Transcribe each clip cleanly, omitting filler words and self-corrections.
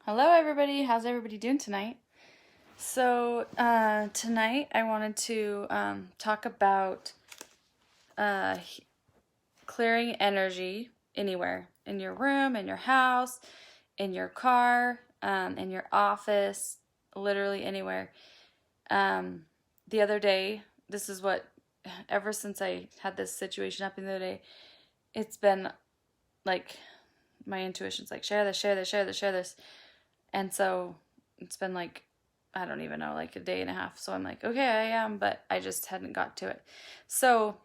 Hello, everybody. How's everybody doing tonight? So, tonight I wanted to talk about uh, clearing energy anywhere in your room, in your house, in your car, in your office, literally anywhere. Um, the other day, this is what, ever since I had this situation happen the other day, it's been like my intuition's like, share this, share this, share this, share this. And so it's been like, I don't even know, like a day and a half. So I'm like, okay, I am, but I just hadn't got to it. So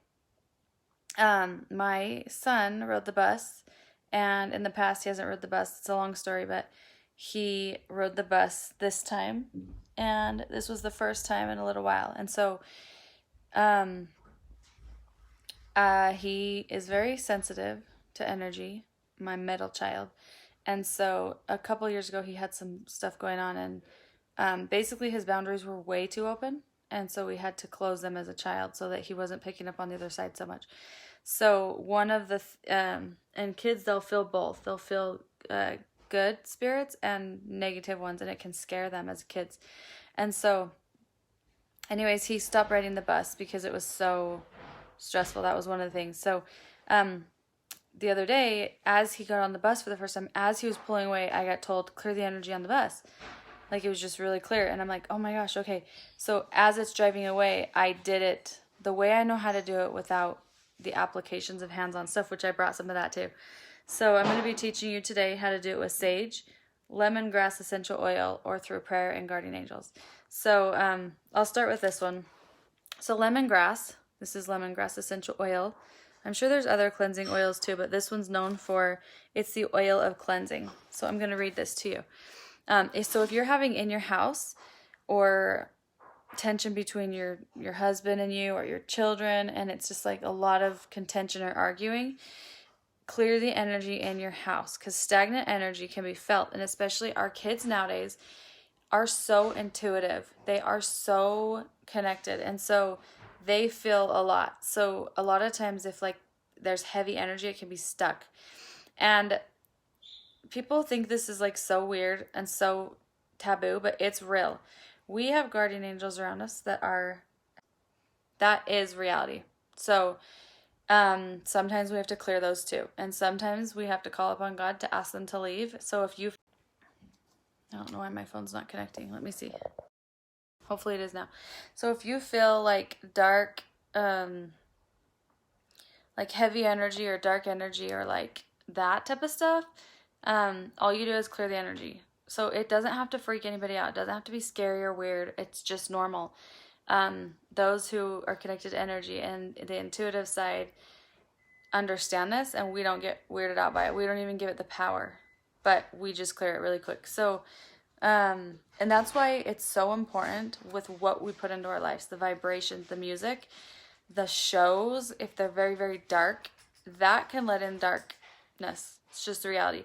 my son rode the bus, and in the past he hasn't rode the bus. It's a long story, but he rode the bus this time, and this was the first time in a little while. And so um, he is very sensitive to energy, my middle child. And so a couple years ago, he had some stuff going on, and basically his boundaries were way too open. And so we had to close them as a child so that he wasn't picking up on the other side so much. So one of the, and kids, they'll feel both. They'll feel good spirits and negative ones, and it can scare them as kids. And so, anyways, he stopped riding the bus because it was so stressful. That was one of the things. So, the other day, as he got on the bus for the first time, as he was pulling away, I got told, clear the energy on the bus. Like, it was just really clear. And I'm like, oh my gosh, okay. So as it's driving away, I did it the way I know how to do it without the applications of hands-on stuff, which I brought some of that too. So I'm going to be teaching you today how to do it with sage, lemongrass essential oil, or through prayer and guardian angels. So I'll start with this one. So lemongrass, this is lemongrass essential oil. I'm sure there's other cleansing oils too, but this one's known for, it's the oil of cleansing. So I'm going to read this to you. So if you're having in your house or tension between your husband and you or your children, and it's just like a lot of contention or arguing, clear the energy in your house, because stagnant energy can be felt. And especially our kids nowadays are so intuitive. They are so connected. And so they feel a lot. So a lot of times if like there's heavy energy, it can be stuck. And people think this is like so weird and so taboo, but it's real. We have guardian angels around us that is reality. So sometimes we have to clear those too. And sometimes we have to call upon God to ask them to leave. So if you, I don't know why my phone's not connecting. Let me see. Hopefully it is now. So if you feel like dark, like heavy energy or dark energy or like that type of stuff, all you do is clear the energy. So it doesn't have to freak anybody out. It doesn't have to be scary or weird. It's just normal. Those who are connected to energy and the intuitive side understand this, and we don't get weirded out by it. We don't even give it the power, but we just clear it really quick. So and that's why it's so important with what we put into our lives, the vibrations, the music, the shows. If they're very, very dark, that can let in darkness. It's just the reality.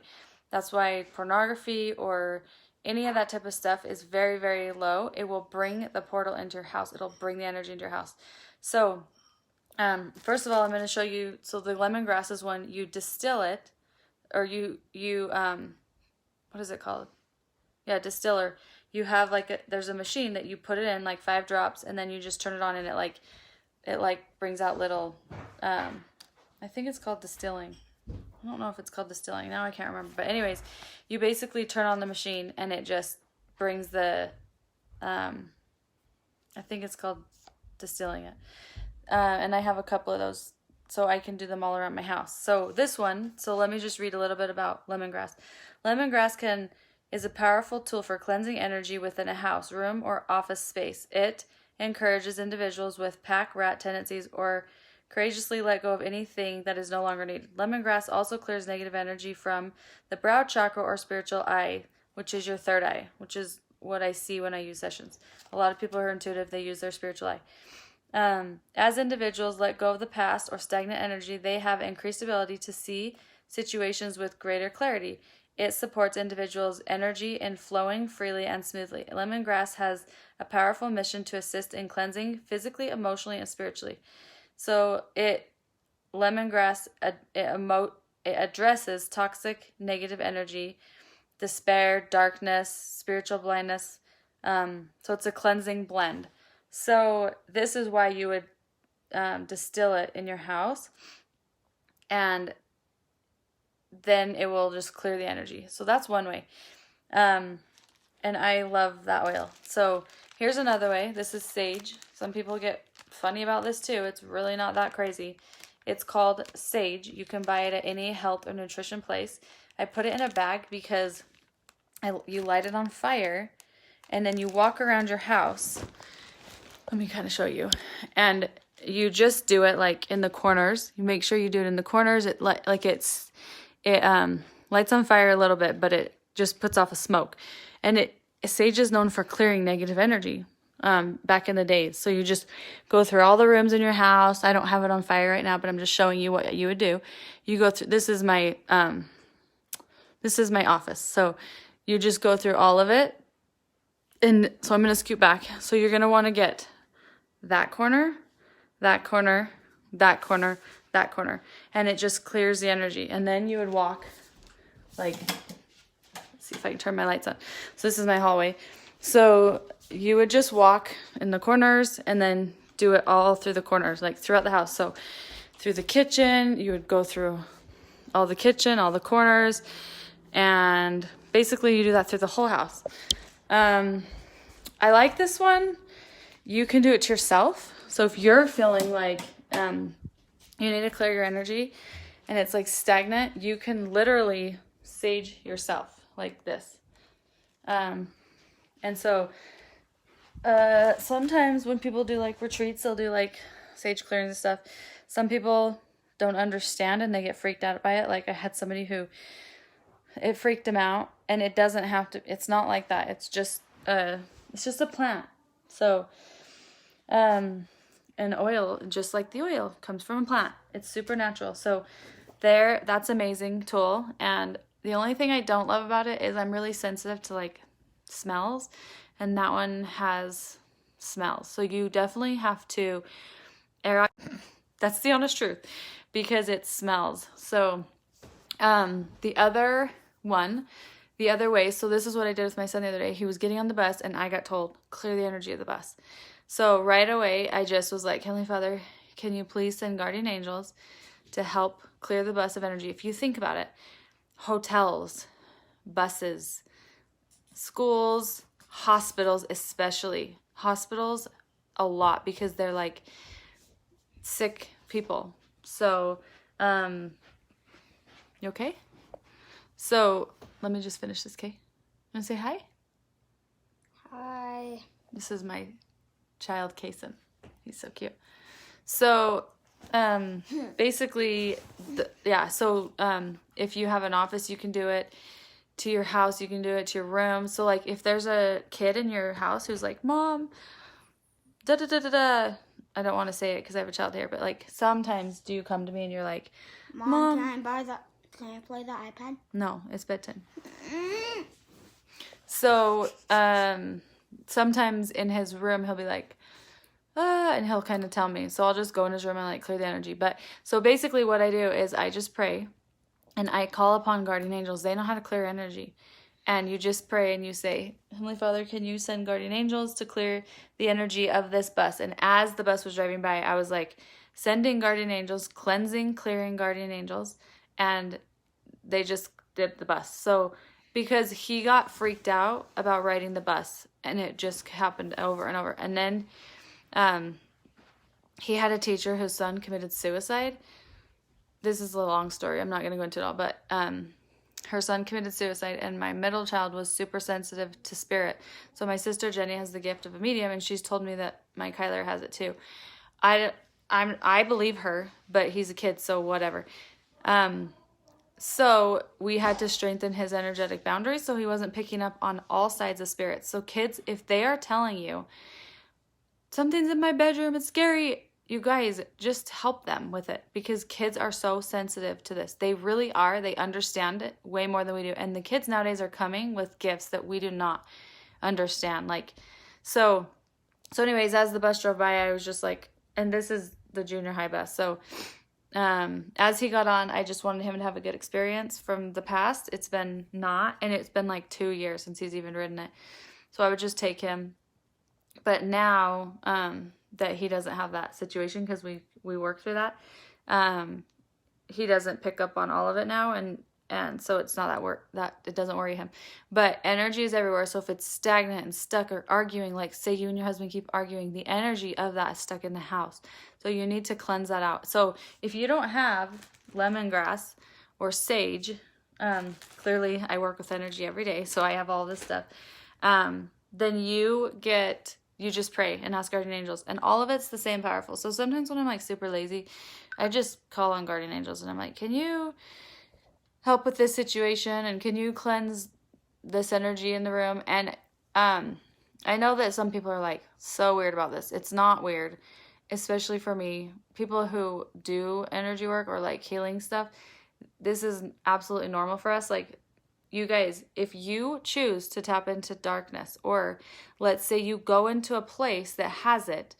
That's why pornography or any of that type of stuff is very, very low. It will bring the portal into your house. It'll bring the energy into your house. So first of all, I'm going to show you. So the lemongrass is one, you distill it, or you what is it called? Yeah, distiller. You have like there's a machine that you put it in, like 5 drops, and then you just turn it on, and it brings out little, I think it's called distilling. I don't know if it's called distilling. Now I can't remember. But anyways, you basically turn on the machine, and it just brings the, I think it's called distilling it. And I have a couple of those, so I can do them all around my house. So this one, so let me just read a little bit about lemongrass. Lemongrass is a powerful tool for cleansing energy within a house, room, or office space. It encourages individuals with pack rat tendencies or courageously let go of anything that is no longer needed. Lemongrass also clears negative energy from the brow chakra or spiritual eye, which is your third eye, which is what I see when I use sessions. A lot of people who are intuitive, they use their spiritual eye. As individuals let go of the past or stagnant energy, they have increased ability to see situations with greater clarity. It supports individuals' energy in flowing freely and smoothly. Lemongrass has a powerful mission to assist in cleansing physically, emotionally, and spiritually. So lemongrass it addresses toxic negative energy despair, darkness, spiritual blindness. So it's a cleansing blend. So this is why you would distill it in your house, and then it will just clear the energy. So that's one way. And I love that oil. So here's another way. This is sage. Some people get funny about this too. It's really not that crazy. It's called sage. You can buy it at any health or nutrition place. I put it in a bag because you light it on fire, and then you walk around your house. Let me kind of show you. And you just do it like in the corners. You make sure you do it in the corners. It lights on fire a little bit, but it just puts off a smoke. And sage is known for clearing negative energy back in the days. So you just go through all the rooms in your house. I don't have it on fire right now, but I'm just showing you what you would do. You go through, this is my office. So you just go through all of it. And so I'm going to scoot back. So you're going to want to get that corner, that corner, that corner, that corner. And it just clears the energy. And then you would walk like, let's see if I can turn my lights on. So this is my hallway. So you would just walk in the corners and then do it all through the corners, like throughout the house. So through the kitchen, you would go through all the kitchen, all the corners, and basically you do that through the whole house. I like this one. You can do it to yourself. So if you're feeling like you need to clear your energy and it's like stagnant, you can literally sage yourself like this. And so sometimes when people do like retreats, they'll do like sage clearings and stuff. Some people don't understand and they get freaked out by it. Like I had somebody who it freaked him out, and it doesn't have to, it's not like that. It's just a plant. So, and oil, just like the oil, comes from a plant. It's super natural. So that's amazing tool. And the only thing I don't love about it is I'm really sensitive to like smells, and that one has smells. So you definitely have to air out. That's the honest truth, because it smells. So the other way, so this is what I did with my son the other day. He was getting on the bus and I got told, clear the energy of the bus. So right away, I just was like, Heavenly Father, can you please send guardian angels to help clear the bus of energy? If you think about it, hotels, buses, schools, hospitals, especially hospitals a lot, because they're like sick people. So, you okay? So let me just finish this, okay? Want to say hi? Hi. This is my child, Kason. He's so cute. So, basically, if you have an office, you can do it to your house. You can do it to your room. So, like, if there's a kid in your house who's like, Mom, da-da-da-da-da. I don't want to say it because I have a child here, but, like, sometimes do you come to me and you're like, Mom, can I play the iPad? No, it's bedtime. So, sometimes in his room, he'll be like, and he'll kind of tell me. So I'll just go in his room and like clear the energy. But so basically what I do is I just pray and I call upon guardian angels. They know how to clear energy. And you just pray and you say, Heavenly Father, can you send guardian angels to clear the energy of this bus? And as the bus was driving by, I was like sending guardian angels, cleansing, clearing guardian angels. And they just did the bus. So because he got freaked out about riding the bus, and it just happened over and over. And then he had a teacher whose son committed suicide. This is a long story. I'm not going to go into it all, but her son committed suicide, and my middle child was super sensitive to spirit. So my sister Jenny has the gift of a medium, and she's told me that my Kyler has it too. I believe her, but he's a kid, so whatever. So we had to strengthen his energetic boundaries so he wasn't picking up on all sides of spirits. So kids, if they are telling you, something's in my bedroom, it's scary, you guys, just help them with it, because kids are so sensitive to this. They really are. They understand it way more than we do. And the kids nowadays are coming with gifts that we do not understand. Like, so anyways, as the bus drove by, I was just like, and this is the junior high bus. So As he got on, I just wanted him to have a good experience from the past. It's been not, and it's been like 2 years since he's even ridden it. So I would just take him. But now that he doesn't have that situation, because we worked through that, he doesn't pick up on all of it now, and so it's not that it doesn't worry him. But energy is everywhere. So if it's stagnant and stuck or arguing, like say you and your husband keep arguing, the energy of that is stuck in the house. So you need to cleanse that out. So if you don't have lemongrass or sage, clearly I work with energy every day, so I have all this stuff. Then you just pray and ask guardian angels, and all of it's the same powerful. So sometimes when I'm like super lazy, I just call on guardian angels and I'm like, can you help with this situation, and can you cleanse this energy in the room? And I know that some people are like so weird about this. It's not weird, especially for me. People who do energy work or like healing stuff, this is absolutely normal for us. Like, you guys, if you choose to tap into darkness, or let's say you go into a place that has it,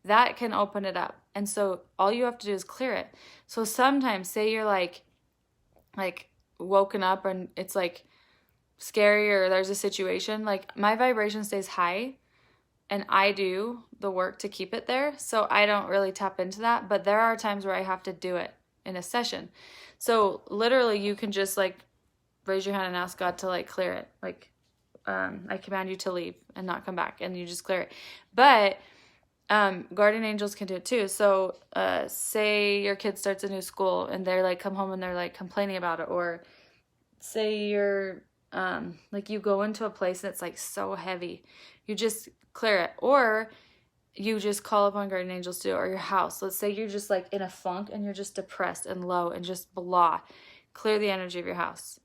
that can open it up. And so all you have to do is clear it. So sometimes, say you're like woken up and it's like scary, or there's a situation, like my vibration stays high and I do the work to keep it there. So I don't really tap into that, but there are times where I have to do it in a session. So literally you can just like raise your hand and ask God to like clear it. Like, I command you to leave and not come back, and you just clear it. But guardian angels can do it too. So say your kid starts a new school and they're like come home and they're like complaining about it, or say you're like you go into a place that's like so heavy, you just clear it, or you just call upon guardian angels to do it. Or your house, let's say you're just like in a funk and you're just depressed and low and just blah, clear the energy of your house.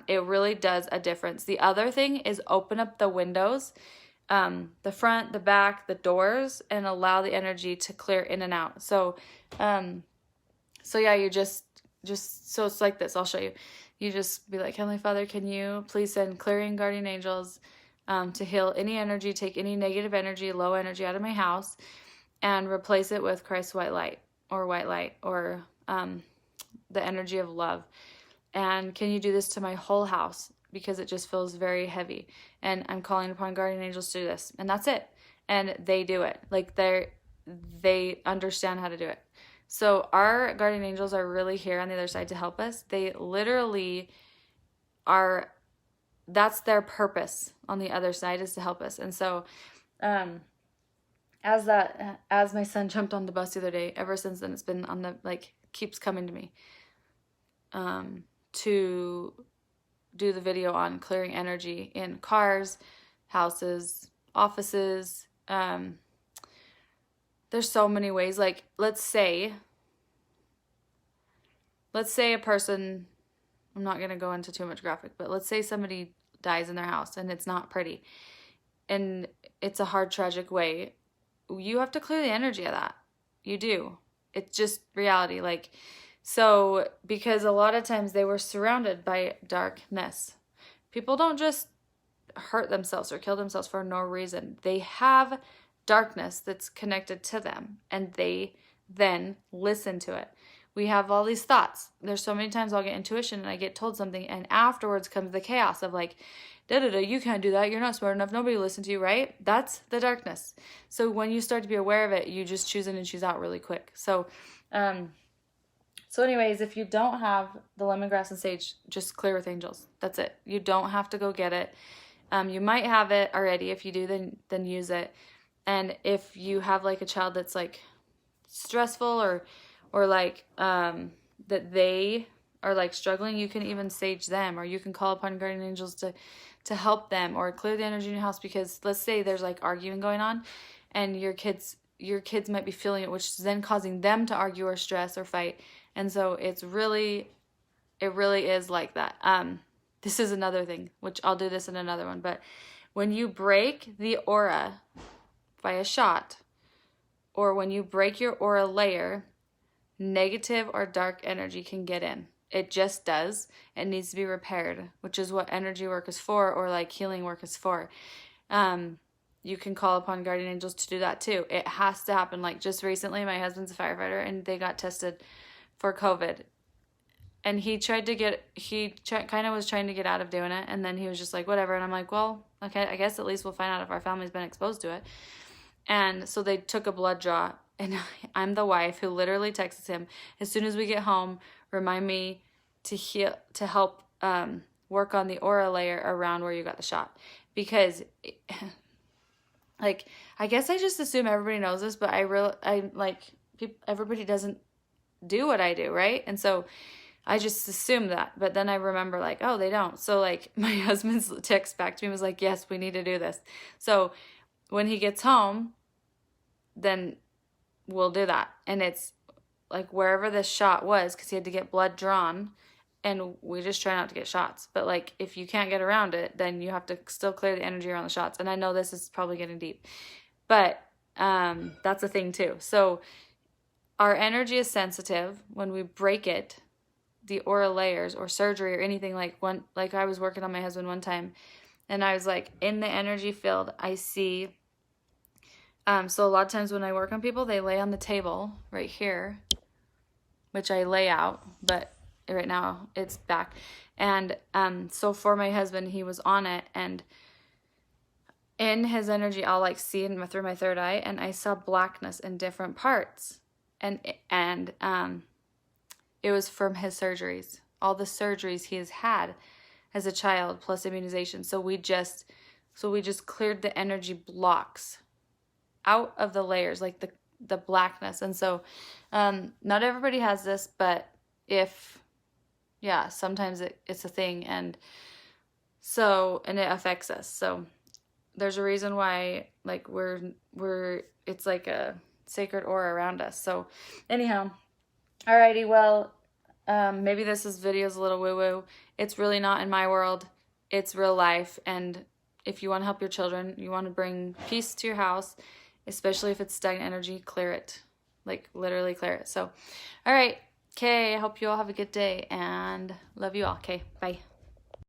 It really does a difference. The other thing is open up the windows, the front, the back, the doors, and allow the energy to clear in and out. So yeah, you just so it's like this. I'll show you. You just be like, Heavenly Father, can you please send clearing guardian angels to heal any energy, take any negative energy, low energy out of my house, and replace it with Christ's white light, or the energy of love. And can you do this to my whole house, because it just feels very heavy, and I'm calling upon guardian angels to do this. And that's it. And they do it. Like they understand how to do it. So our guardian angels are really here on the other side to help us. They literally are, that's their purpose on the other side, is to help us. And so as my son jumped on the bus the other day, ever since then it's been on the, like, keeps coming to me to do the video on clearing energy in cars, houses, offices. There's so many ways. Like, let's say a person, I'm not going to go into too much graphic, but let's say somebody dies in their house and it's not pretty and it's a hard, tragic way. You have to clear the energy of that. You do. It's just reality. Like, so, because a lot of times they were surrounded by darkness. People don't just hurt themselves or kill themselves for no reason. They have darkness that's connected to them, and they then listen to it. We have all these thoughts. There's so many times I'll get intuition and I get told something, and afterwards comes the chaos of like, you can't do that, you're not smart enough, nobody will listen to you, right? That's the darkness. So when you start to be aware of it, you just choose in and choose out really quick. So anyways, if you don't have the lemongrass and sage, just clear with angels. That's it. You don't have to go get it. You might have it already. If you do, then use it. And if you have like a child that's like stressful or like that they are like struggling, you can even sage them, or you can call upon guardian angels to help them, or clear the energy in your house. Because let's say there's like arguing going on, and your kids might be feeling it, which is then causing them to argue or stress or fight. And so it really is like that. This is another thing, which I'll do this in another one, but when you break the aura by a shot, or when you break your aura layer, negative or dark energy can get in. It just does. It needs to be repaired, which is what energy work is for, or like healing work is for. You can call upon guardian angels to do that too. It has to happen. Like just recently, my husband's a firefighter and they got tested for COVID. And he tried to get, kind of was trying to get out of doing it. And then he was just like, whatever. And I'm like, well, okay, I guess at least we'll find out if our family's been exposed to it. And so they took a blood draw. And I'm the wife who literally texts him, as soon as we get home, remind me to help work on the aura layer around where you got the shot. Because, like, I guess I just assume everybody knows this, but everybody doesn't do what I do, right? And so I just assumed that, but then I remember like, oh, they don't. So like my husband's text back to me was like, yes, we need to do this. So when he gets home, then we'll do that. And it's like wherever this shot was, because he had to get blood drawn, and we just try not to get shots. But like if you can't get around it, then you have to still clear the energy around the shots. And I know this is probably getting deep, but that's a thing too. So our energy is sensitive. When we break it, the aura layers or surgery or anything, like I was working on my husband one time, and I was like, in the energy field, I see, so a lot of times when I work on people, they lay on the table right here, which I lay out, but right now it's back. And so for my husband, he was on it, and in his energy, I'll like see through my third eye, and I saw blackness in different parts. And it was from his surgeries, all the surgeries he has had as a child, plus immunization. So we just cleared the energy blocks out of the layers, like the blackness. And so not everybody has this, but sometimes it's a thing. And it affects us. So there's a reason why, like, it's like a sacred aura around us. So anyhow, alrighty, well, maybe this video's a little woo-woo. It's really not in my world. It's real life. And if you want to help your children, you want to bring peace to your house, especially if it's stagnant energy, clear it. Like, literally clear it. So, all right. Okay, I hope you all have a good day, and love you all. Okay, bye.